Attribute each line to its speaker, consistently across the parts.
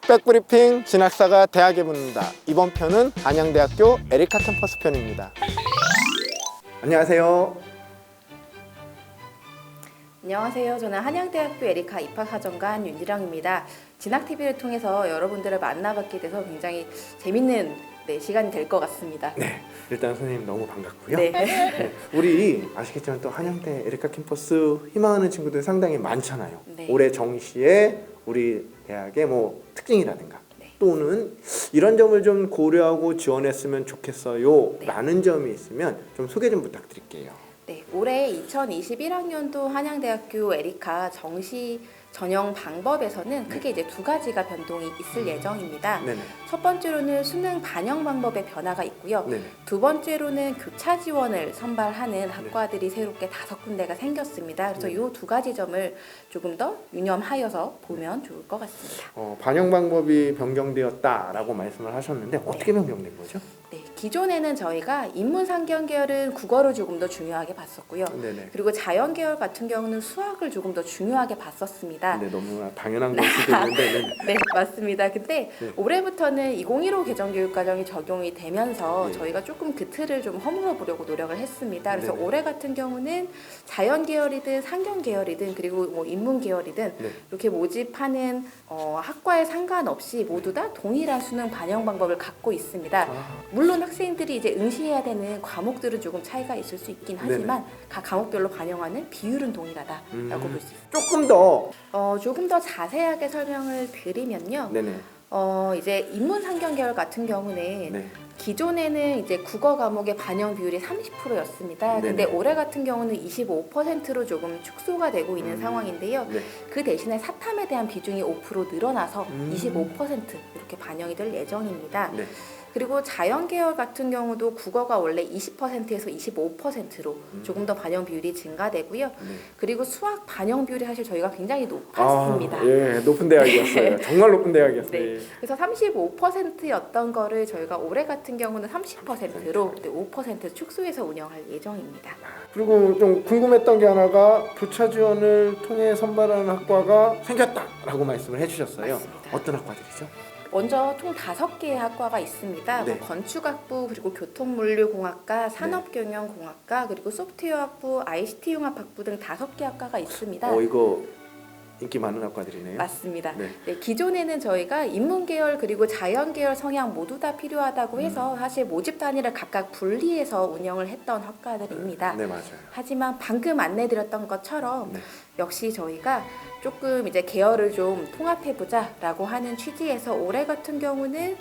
Speaker 1: 백브리핑 진학사가 대학에 붙는다. 이번 편은 안양대학교 에리카 캠퍼스 편입니다. 안녕하세요.
Speaker 2: 안녕하세요. 저는 한양대학교 에리카 입학사정관 윤지령입니다. 진학TV를 통해서 여러분들을 만나뵙게 돼서 굉장히 재밌는 시간이 될 것 같습니다.
Speaker 1: 네, 일단 선생님 너무 반갑고요.
Speaker 2: 네.
Speaker 1: 네, 우리 아시겠지만 또 한양대 에리카 캠퍼스 희망하는 친구들 상당히 많잖아요.
Speaker 2: 네.
Speaker 1: 올해 정시에 우리 대학의 뭐 특징이라든가
Speaker 2: 네.
Speaker 1: 또는 이런 점을 좀 고려하고 지원했으면 좋겠어요
Speaker 2: 네.
Speaker 1: 라는 점이 있으면 좀 소개 좀 부탁드릴게요.
Speaker 2: 네, 올해 2021학년도 한양대학교 에리카 정시 전형 방법에서는 크게 이제 두 가지가 변동이 있을 예정입니다.
Speaker 1: 네네.
Speaker 2: 첫 번째로는 수능 반영 방법의 변화가 있고요.
Speaker 1: 네네.
Speaker 2: 두 번째로는 교차 지원을 선발하는 학과들이 새롭게 5군데가 생겼습니다. 그래서 이 두 가지 점을 조금 더 유념하여서 보면 좋을 것 같습니다.
Speaker 1: 반영 방법이 변경되었다라고 말씀을 하셨는데 어떻게 변경된 거죠?
Speaker 2: 네, 기존에는 저희가 인문상경 계열은 국어를 조금 더 중요하게 봤었고요.
Speaker 1: 네네.
Speaker 2: 그리고 자연 계열 같은 경우는 수학을 조금 더 중요하게 봤었습니다.
Speaker 1: 네, 너무나 당연한 걸 수도 있는데
Speaker 2: 네, 맞습니다. 근데
Speaker 1: 네.
Speaker 2: 올해부터는 2015 개정교육과정이 적용이 되면서
Speaker 1: 네.
Speaker 2: 저희가 조금 그 틀을 좀 허물어 보려고 노력을 했습니다. 그래서
Speaker 1: 네네.
Speaker 2: 올해 같은 경우는 자연 계열이든 상경 계열이든 그리고 뭐 인문 계열이든
Speaker 1: 네.
Speaker 2: 이렇게 모집하는 학과에 상관없이 모두 다 동일한 수능 반영 방법을 갖고 있습니다. 물론 학생들이 이제 응시해야 되는 과목들은 조금 차이가 있을 수 있긴 하지만 각 과목별로 반영하는 비율은 동일하다라고 볼 수 있습니다.
Speaker 1: 조금 더
Speaker 2: 조금 더 자세하게 설명을 드리면요.
Speaker 1: 네네.
Speaker 2: 이제 인문상경 계열 같은 경우는
Speaker 1: 네.
Speaker 2: 기존에는 이제 국어 과목의 반영 비율이 30%였습니다.
Speaker 1: 네네.
Speaker 2: 근데 올해 같은 경우는 25%로 조금 축소가 되고 있는 상황인데요.
Speaker 1: 네.
Speaker 2: 그 대신에 사탐에 대한 비중이 5% 늘어나서 25% 이렇게 반영이 될 예정입니다.
Speaker 1: 네.
Speaker 2: 그리고 자연 계열 같은 경우도 국어가 원래 20%에서 25%로 조금 더 반영 비율이 증가되고요.
Speaker 1: 네.
Speaker 2: 그리고 수학 반영 비율이 사실 저희가 굉장히 높았습니다.
Speaker 1: 예, 높은 대학이었어요. 정말 높은 대학이었어요.
Speaker 2: 네. 그래서 35%였던 거를 저희가 올해 같은 경우는 30%로 5% 축소해서 운영할 예정입니다.
Speaker 1: 그리고 좀 궁금했던 게 하나가 교차 지원을 통해 선발하는 학과가 생겼다라고 말씀을 해주셨어요.
Speaker 2: 맞습니다.
Speaker 1: 어떤 학과들이죠?
Speaker 2: 먼저 총 5개의 학과가 있습니다.
Speaker 1: 네.
Speaker 2: 건축학부, 그리고 교통물류공학과, 산업경영공학과, 그리고 소프트웨어학부, ICT융합학부 등 5개 학과가 있습니다.
Speaker 1: 이거 인기 많은 학과들이네요.
Speaker 2: 맞습니다.
Speaker 1: 네.
Speaker 2: 네, 기존에는 저희가 인문계열 그리고 자연계열 성향 모두 다 필요하다고 해서 사실 모집 단위를 각각 분리해서 운영을 했던 학과들입니다.
Speaker 1: 네, 맞아요.
Speaker 2: 하지만 방금 안내드렸던 것처럼
Speaker 1: 네.
Speaker 2: 역시 저희가 조금 이제 계열을 좀 통합해보자라고 하는 취지에서 올해 같은 경우는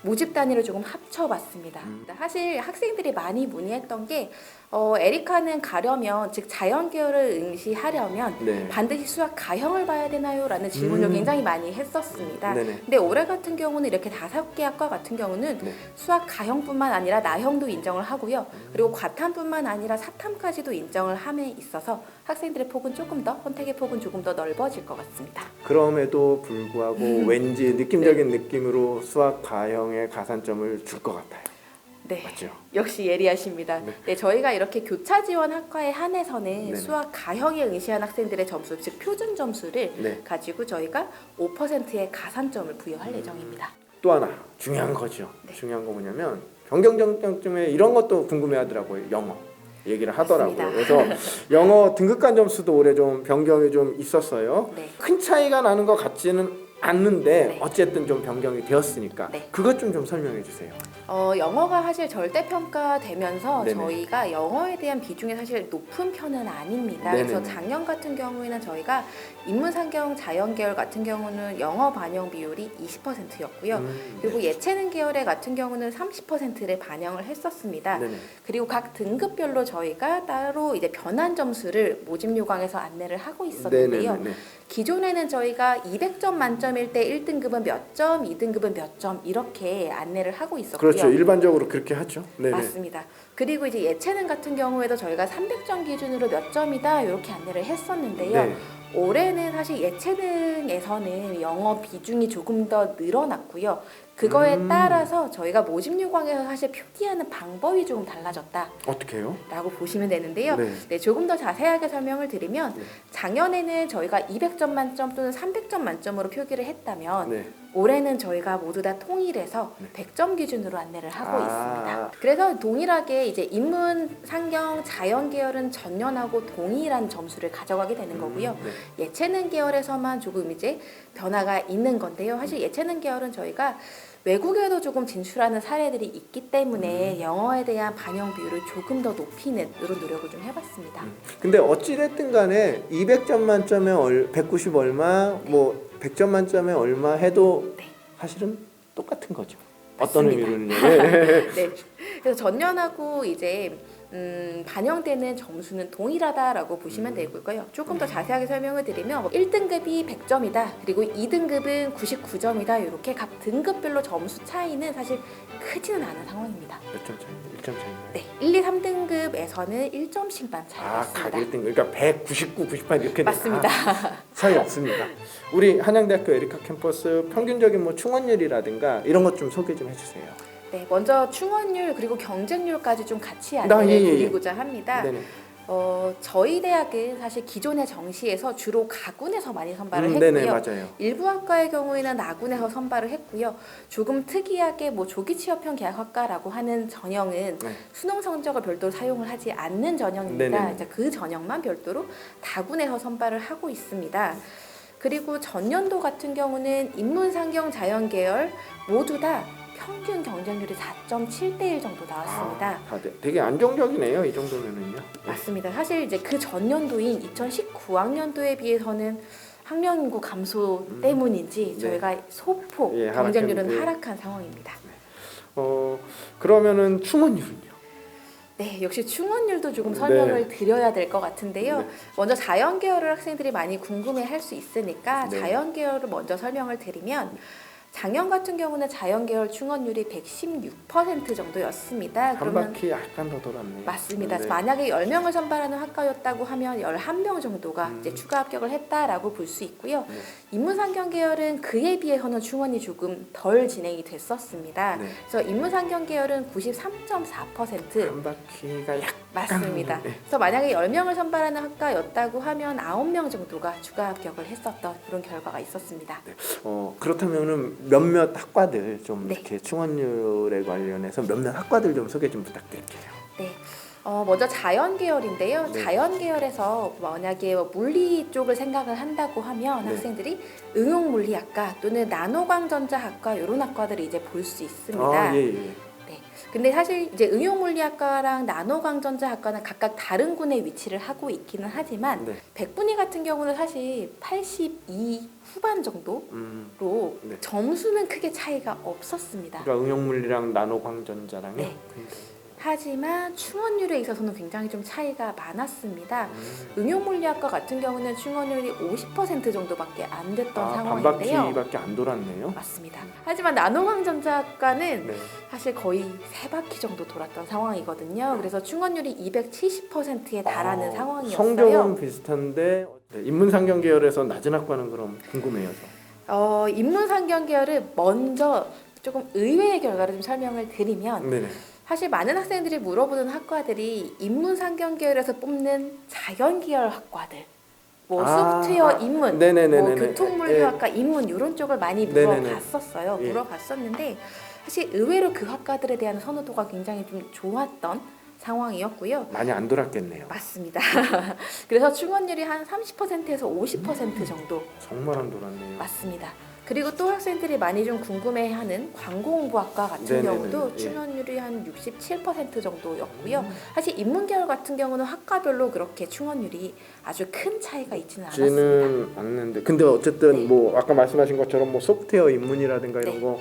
Speaker 2: 모집 단위를 조금 합쳐봤습니다. 사실 학생들이 많이 문의했던 게 에리카는 가려면 즉 자연 계열을 응시하려면
Speaker 1: 네.
Speaker 2: 반드시 수학 가형을 봐야 되나요? 라는 질문을 굉장히 많이 했었습니다.
Speaker 1: 네네.
Speaker 2: 근데 올해 같은 경우는 이렇게 5개 학과 같은 경우는
Speaker 1: 네.
Speaker 2: 수학 가형뿐만 아니라 나형도 인정을 하고요. 그리고 과탐뿐만 아니라 사탐까지도 인정을 함에 있어서 학생들의 폭은 조금 더 선택의 폭은 조금 더 넓어질 것 같습니다.
Speaker 1: 그럼에도 불구하고 왠지 느낌적인 느낌으로 수학 가형에 가산점을 줄 것 같아요.
Speaker 2: 네,
Speaker 1: 맞죠?
Speaker 2: 역시 예리하십니다.
Speaker 1: 네.
Speaker 2: 네, 저희가 이렇게 교차 지원 학과에 한해서는
Speaker 1: 네네.
Speaker 2: 수학 가형에 응시한 학생들의 점수, 즉 표준 점수를
Speaker 1: 네.
Speaker 2: 가지고 저희가 5%의 가산점을 부여할 예정입니다.
Speaker 1: 또 하나 중요한 거죠.
Speaker 2: 네.
Speaker 1: 중요한 거 뭐냐면 변경점쯤에 이런 것도 궁금해하더라고요. 영어 얘기를 하더라고요.
Speaker 2: 맞습니다.
Speaker 1: 그래서 영어 등급간 점수도 올해 좀 변경이 좀 있었어요.
Speaker 2: 네.
Speaker 1: 큰 차이가 나는 것 같지는 않는데
Speaker 2: 네.
Speaker 1: 어쨌든 좀 변경이 되었으니까
Speaker 2: 네.
Speaker 1: 그것 좀 설명해 주세요.
Speaker 2: 영어가 사실 절대평가되면서
Speaker 1: 네네.
Speaker 2: 저희가 영어에 대한 비중이 사실 높은 편은 아닙니다.
Speaker 1: 네네네.
Speaker 2: 그래서 작년 같은 경우에는 저희가 인문상경 자연계열 같은 경우는 영어 반영 비율이 20%였고요. 그리고 예체능 계열의 같은 경우는 30%를 반영을 했었습니다.
Speaker 1: 네네.
Speaker 2: 그리고 각 등급별로 저희가 따로 이제 변환 점수를 모집 요강에서 안내를 하고 있었는데요.
Speaker 1: 네네네.
Speaker 2: 기존에는 저희가 200점 만점일 때 1등급은 몇 점, 2등급은 몇 점 이렇게 안내를 하고 있었고요.
Speaker 1: 그렇죠. 일반적으로 그렇게 하죠. 네네.
Speaker 2: 맞습니다. 그리고 이제 예체능 같은 경우에도 저희가 300점 기준으로 몇 점이다 이렇게 안내를 했었는데요.
Speaker 1: 네.
Speaker 2: 올해는 사실 예체능에서는 영어 비중이 조금 더 늘어났고요. 그거에 따라서 저희가 모집 요강에서 사실 표기하는 방법이 조금 달라졌다라고
Speaker 1: 어떻게 해요?
Speaker 2: 보시면 되는데요.
Speaker 1: 네.
Speaker 2: 네, 조금 더 자세하게 설명을 드리면
Speaker 1: 네.
Speaker 2: 작년에는 저희가 200점 만점 또는 300점 만점으로 표기를 했다면
Speaker 1: 네.
Speaker 2: 올해는 저희가 모두 다 통일해서
Speaker 1: 네.
Speaker 2: 100점 기준으로 안내를 하고
Speaker 1: 아.
Speaker 2: 있습니다. 그래서 동일하게 이제 인문, 상경, 자연 계열은 전년하고 동일한 점수를 가져가게 되는 거고요.
Speaker 1: 네.
Speaker 2: 예체능 계열에서만 조금 이제 변화가 있는 건데요. 사실 예체능 계열은 저희가 외국에도 조금 진출하는 사례들이 있기 때문에 영어에 대한 반영 비율을 조금 더 높이는 이런 노력을 좀 해봤습니다.
Speaker 1: 근데 어찌됐든 간에 200점 만점에 190 얼마, 뭐 100점 만점에 얼마 해도
Speaker 2: 네.
Speaker 1: 사실은 똑같은 거죠. 어떤
Speaker 2: 맞습니다.
Speaker 1: 의미로는요. 네.
Speaker 2: 네. 그래서 전년하고 이제 반영되는 점수는 동일하다라고 보시면 되고요. 조금 더 자세하게 설명을 드리면 1등급이 100점이다. 그리고 2등급은 99점이다. 이렇게 각 등급별로 점수 차이는 사실 크지는 않은 상황입니다.
Speaker 1: 몇 점 차이? 1점 차이인가요?
Speaker 2: 네. 1, 2, 3등급에서는 1점씩만 차이가
Speaker 1: 아,
Speaker 2: 있습니다.
Speaker 1: 각 1등. 그러니까 199, 98 이렇게
Speaker 2: 맞습니다.
Speaker 1: 차이 없습니다. 우리 한양대학교 에리카 캠퍼스 평균적인 뭐 충원율이라든가 이런 것 좀 소개 좀 해주세요.
Speaker 2: 네, 먼저 충원율 그리고 경쟁률까지 좀 같이
Speaker 1: 예,
Speaker 2: 안내를
Speaker 1: 예, 예.
Speaker 2: 드리고자 합니다.
Speaker 1: 네네.
Speaker 2: 저희 대학은 사실 기존의 정시에서 주로 가군에서 많이 선발을
Speaker 1: 네네,
Speaker 2: 했고요.
Speaker 1: 맞아요.
Speaker 2: 일부 학과의 경우에는 나군에서 선발을 했고요. 조금 특이하게 뭐 조기 취업형 계약학과라고 하는 전형은
Speaker 1: 네.
Speaker 2: 수능 성적을 별도로 사용을 하지 않는 전형입니다.
Speaker 1: 네네.
Speaker 2: 이제 그 전형만 별도로 다군에서 선발을 하고 있습니다. 그리고 전년도 같은 경우는 인문, 상경, 자연 계열 모두 다 평균 경쟁률이 4.7대1 정도 나왔습니다.
Speaker 1: 되게 안정적이네요. 이 정도면은요.
Speaker 2: 맞습니다. 사실 이제 그 전년도인 2019학년도에 비해서는 학령 인구 감소 때문인지
Speaker 1: 네.
Speaker 2: 저희가 소폭
Speaker 1: 예,
Speaker 2: 경쟁률은
Speaker 1: 예.
Speaker 2: 하락한 상황입니다.
Speaker 1: 그러면은 충원율은요?
Speaker 2: 네, 역시 충원율도 조금 설명을 드려야 될 것 같은데요.
Speaker 1: 네.
Speaker 2: 먼저 자연 계열을 학생들이 많이 궁금해할 수 있으니까
Speaker 1: 네.
Speaker 2: 자연 계열을 먼저 설명을 드리면 작년 같은 경우는 자연 계열 충원율이 116% 정도였습니다.
Speaker 1: 한
Speaker 2: 그러면
Speaker 1: 바퀴 약간 더 돌았네요.
Speaker 2: 맞습니다.
Speaker 1: 네.
Speaker 2: 만약에 10명을 선발하는 학과였다고 하면 11명 정도가 이제 추가 합격을 했다라고 볼 수 있고요.
Speaker 1: 네.
Speaker 2: 인문상경 계열은 그에 비해서는 충원이 조금 덜 진행이 됐었습니다.
Speaker 1: 네.
Speaker 2: 그래서 인문상경 계열은 93.4%.
Speaker 1: 한 바퀴가 약
Speaker 2: 맞습니다.
Speaker 1: 네.
Speaker 2: 그래서 만약에 10명을 선발하는 학과였다고 하면 9명 정도가 추가 합격을 했었던 그런 결과가 있었습니다.
Speaker 1: 그렇다면은 몇몇 학과들 좀
Speaker 2: 네.
Speaker 1: 이렇게 충원율에 관련해서 몇몇 학과들 좀 소개 좀 부탁드릴게요.
Speaker 2: 네. 먼저 자연 계열인데요.
Speaker 1: 네.
Speaker 2: 자연 계열에서 만약에 물리 쪽을 생각을 한다고 하면
Speaker 1: 네.
Speaker 2: 학생들이 응용물리학과 또는 나노광전자학과 이런 학과들을 이제 볼 수 있습니다.
Speaker 1: 아, 예, 예.
Speaker 2: 네. 근데 사실 이제 응용물리학과랑 나노광전자학과는 각각 다른 군에 위치를 하고 있기는 하지만
Speaker 1: 네.
Speaker 2: 백분위 같은 경우는 사실 82 후반 정도로
Speaker 1: 네.
Speaker 2: 점수는 크게 차이가 없었습니다.
Speaker 1: 그러니까 응용물리랑 나노광전자랑요.
Speaker 2: 네. 하지만 충원율에 있어서는 굉장히 좀 차이가 많았습니다. 응용물리학과 같은 경우는 충원율이 50% 정도밖에 안 됐던 상황인데요.
Speaker 1: 반바퀴밖에 안 돌았네요.
Speaker 2: 맞습니다. 하지만 나노광전자학과는
Speaker 1: 네.
Speaker 2: 사실 거의 3바퀴 정도 돌았던 상황이거든요. 그래서 충원율이 270%에 달하는 상황이었어요.
Speaker 1: 성적은 비슷한데 인문상경 계열에서 낮은 학과는 그럼 궁금해요.
Speaker 2: 인문상경 계열을 먼저 조금 의외의 결과를 좀 설명을 드리면
Speaker 1: 네네.
Speaker 2: 사실 많은 학생들이 물어보는 학과들이 인문상경 계열에서 뽑는 자연 계열 학과들, 뭐 소프트웨어 인문,
Speaker 1: 네네네네네.
Speaker 2: 뭐 교통물리학과 인문 이런 쪽을 많이
Speaker 1: 네네네.
Speaker 2: 물어봤었어요.
Speaker 1: 예.
Speaker 2: 물어봤었는데 사실 의외로 그 학과들에 대한 선호도가 굉장히 좀 좋았던 상황이었고요.
Speaker 1: 많이 안 돌았겠네요.
Speaker 2: 맞습니다. 그래서 충원율이 한 30%에서 50% 정도
Speaker 1: 정말 안 돌았네요.
Speaker 2: 맞습니다. 그리고 또 학생들이 많이 좀 궁금해하는 광고홍보학과 같은
Speaker 1: 네네네네.
Speaker 2: 경우도
Speaker 1: 예.
Speaker 2: 충원율이 한 67% 정도였고요. 사실 인문계열 같은 경우는 학과별로 그렇게 충원율이 아주 큰 차이가 있지는 않았습니다.
Speaker 1: 지는 않는데 근데 어쨌든
Speaker 2: 네.
Speaker 1: 뭐 아까 말씀하신 것처럼 뭐 소프트웨어 입문이라든가 이런
Speaker 2: 네.
Speaker 1: 거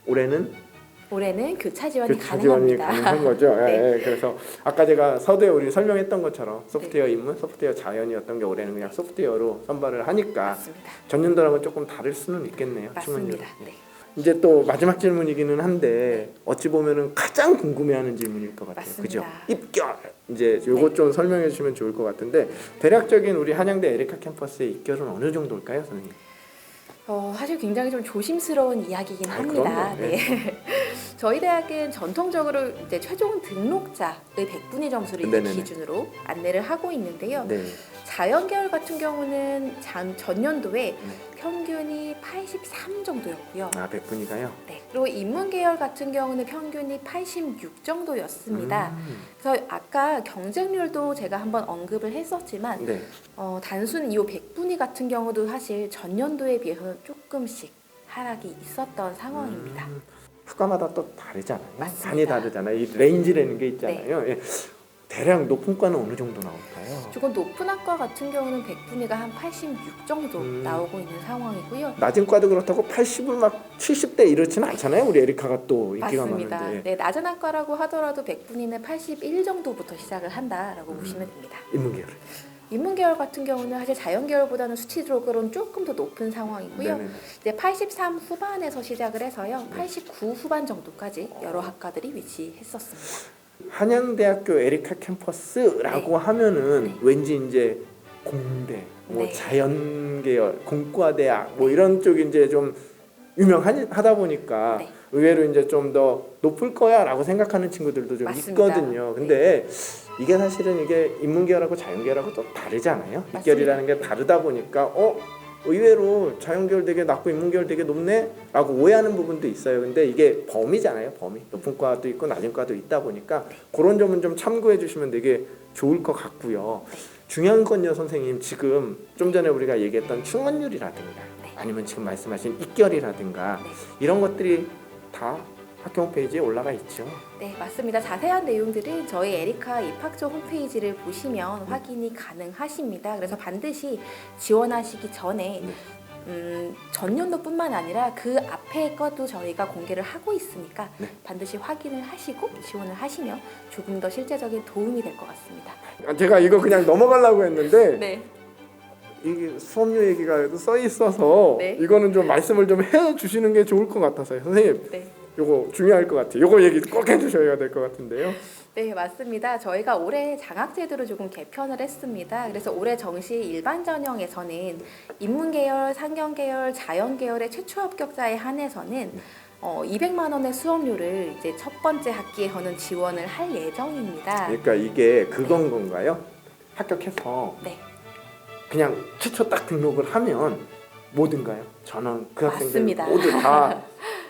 Speaker 1: 올해는
Speaker 2: 올해는 교차 지원이
Speaker 1: 교차 지원이
Speaker 2: 가능합니다.
Speaker 1: 가능한 거죠.
Speaker 2: 네.
Speaker 1: 예, 그래서 아까 제가 서두에 우리 설명했던 것처럼 소프트웨어 입문, 소프트웨어 자연이었던 게 올해는 그냥 소프트웨어로 선발을 하니까
Speaker 2: 맞습니다.
Speaker 1: 전년도랑은 조금 다를 수는 있겠네요.
Speaker 2: 맞습니다.
Speaker 1: 충원율이.
Speaker 2: 네.
Speaker 1: 이제 또 마지막 질문이기는 한데 어찌 보면은 가장 궁금해하는 질문일 것 같아요.
Speaker 2: 맞습니다.
Speaker 1: 그죠? 입결 이제 요거
Speaker 2: 네.
Speaker 1: 좀 설명해 주시면 좋을 것 같은데 대략적인 우리 한양대 에리카 캠퍼스의 입결은 어느 정도일까요, 선생님?
Speaker 2: 사실 굉장히 좀 조심스러운 이야기이긴 합니다.
Speaker 1: 그럼요.
Speaker 2: 네. 저희 대학은 전통적으로 이제 최종 등록자의 100분위 점수를 이제
Speaker 1: 네네네.
Speaker 2: 기준으로 안내를 하고 있는데요.
Speaker 1: 네.
Speaker 2: 자연계열 같은 경우는 전년도에 평균이 83 정도였고요.
Speaker 1: 100분위가요?
Speaker 2: 네. 그리고 인문계열 같은 경우는 평균이 86 정도였습니다. 그래서 아까 경쟁률도 제가 한번 언급을 했었지만
Speaker 1: 네.
Speaker 2: 단순 이 100분위 같은 경우도 사실 전년도에 비해서는 조금씩 하락이 있었던 상황입니다.
Speaker 1: 학과마다 또 다르잖아요.
Speaker 2: 맞습니다.
Speaker 1: 많이 다르잖아요. 이 레인지라는 게 있잖아요. 예. 대략 높은 과는 어느 정도 나올까요?
Speaker 2: 조금 높은 학과 같은 경우는 100분위가 한 86 정도 나오고 있는 상황이고요.
Speaker 1: 낮은 과도 그렇다고 80을 막 70대 이렇지는 않잖아요. 우리 에리카가 또 인기가
Speaker 2: 맞습니다.
Speaker 1: 많은데.
Speaker 2: 네, 낮은 학과라고 하더라도 100분위는 81 정도부터 시작을 한다라고 보시면 됩니다.
Speaker 1: 인문계열.
Speaker 2: 인문계열 같은 경우는 사실 자연계열보다는 수치적으로는 조금 더 높은 상황이고요.
Speaker 1: 네네.
Speaker 2: 이제 83 후반에서 시작을 해서요, 89 후반 정도까지 여러 학과들이 위치했었습니다.
Speaker 1: 한양대학교 에리카 캠퍼스라고 하면은
Speaker 2: 네.
Speaker 1: 왠지 이제 공대, 뭐
Speaker 2: 네.
Speaker 1: 자연계열, 공과대학 뭐 이런 쪽이 이제 좀 유명하다 보니까
Speaker 2: 네.
Speaker 1: 의외로 이제 좀 더 높을 거야라고 생각하는 친구들도 좀
Speaker 2: 맞습니다.
Speaker 1: 있거든요. 근데 이게 사실은 이게 인문계열하고 자연계열하고 또 다르잖아요.
Speaker 2: 맞습니다.
Speaker 1: 입결이라는 게 다르다 보니까 의외로 자연계열 되게 낮고 인문계열 되게 높네? 라고 오해하는 부분도 있어요. 근데 이게 범위잖아요. 범위. 높은 과도 있고 낮은 과도 있다 보니까 그런 점은 좀 참고해 주시면 되게 좋을 것 같고요. 중요한 건요, 선생님. 지금 좀 전에 우리가 얘기했던 충원율이라든가 아니면 지금 말씀하신 입결이라든가 이런 것들이 다 학교 홈페이지에 올라가 있죠.
Speaker 2: 네, 맞습니다. 자세한 내용들은 저희 에리카 입학처 홈페이지를 보시면 확인이 가능하십니다. 그래서 반드시 지원하시기 전에 전년도뿐만 아니라 그 앞에 것도 저희가 공개를 하고 있으니까 반드시 확인을 하시고 지원을 하시면 조금 더 실제적인 도움이 될 것 같습니다.
Speaker 1: 제가 이거 그냥 넘어가려고 했는데
Speaker 2: 네,
Speaker 1: 이게 수업료 얘기가 써 있어서
Speaker 2: 네.
Speaker 1: 이거는 좀 말씀을 좀 해주시는 게 좋을 것 같아서요. 선생님,
Speaker 2: 네.
Speaker 1: 요거 중요할 것 같아요. 요거 얘기 꼭 해주셔야 될 것 같은데요.
Speaker 2: 네, 맞습니다. 저희가 올해 장학제도를 조금 개편을 했습니다. 그래서 올해 정시 일반 전형에서는 인문계열, 상경계열, 자연계열의 최초 합격자에 한해서는 200만 원의 수업료를 이제 첫 번째 학기에서는 지원을 할 예정입니다.
Speaker 1: 그러니까 이게 그건 건가요? 합격해서
Speaker 2: 네,
Speaker 1: 그냥 최초 딱 등록을 하면 뭐든가요? 전원 그 학생들
Speaker 2: 맞습니다.
Speaker 1: 모두 다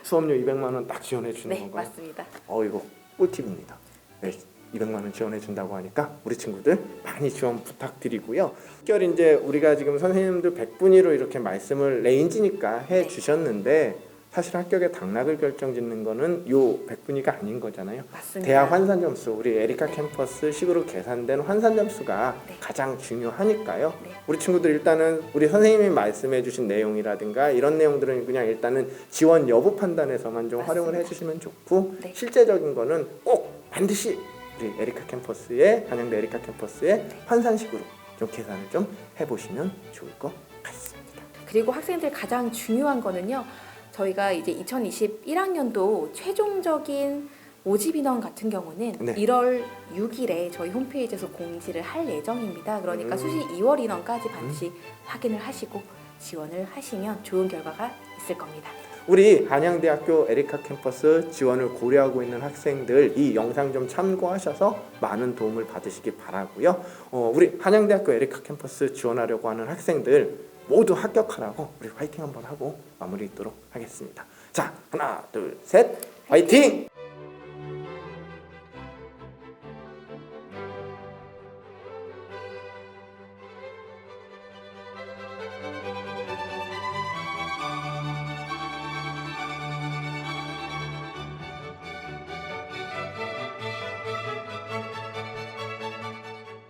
Speaker 1: 수업료 200만 원 딱 지원해 주는
Speaker 2: 네,
Speaker 1: 건가요?
Speaker 2: 맞습니다.
Speaker 1: 이거 꿀팁입니다. 네, 200만 원 지원해 준다고 하니까 우리 친구들 많이 지원 부탁드리고요. 특별 이제 우리가 지금 선생님들 100분위로 이렇게 말씀을 레인지니까 해 주셨는데 사실 합격의 당락을 결정짓는 거는 요 100분위가 아닌 거잖아요.
Speaker 2: 맞습니다.
Speaker 1: 대학 환산 점수, 우리 에리카 캠퍼스 식으로 계산된 환산 점수가 가장 중요하니까요. 우리 친구들 일단은 우리 선생님이 말씀해 주신 내용이라든가 이런 내용들은 그냥 일단은 지원 여부 판단에서만 좀 활용을 해 주시면 좋고 실제적인 거는 꼭 반드시 우리 에리카 캠퍼스의 한양대 에리카 캠퍼스의 환산식으로 좀 계산을 좀 해보시면 좋을 것 같습니다.
Speaker 2: 그리고 학생들 가장 중요한 거는요. 저희가 이제 2021학년도 최종적인 모집 인원 같은 경우는 1월 6일에 저희 홈페이지에서 공지를 할 예정입니다. 그러니까 수시 2월 인원까지 반드시 확인을 하시고 지원을 하시면 좋은 결과가 있을 겁니다.
Speaker 1: 우리 한양대학교 에리카 캠퍼스 지원을 고려하고 있는 학생들 이 영상 좀 참고하셔서 많은 도움을 받으시기 바라고요. 우리 한양대학교 에리카 캠퍼스 지원하려고 하는 학생들 모두 합격하라고 우리 화이팅 한번 하고 마무리 짓도록 하겠습니다. 자, 하나, 둘, 셋, 화이팅!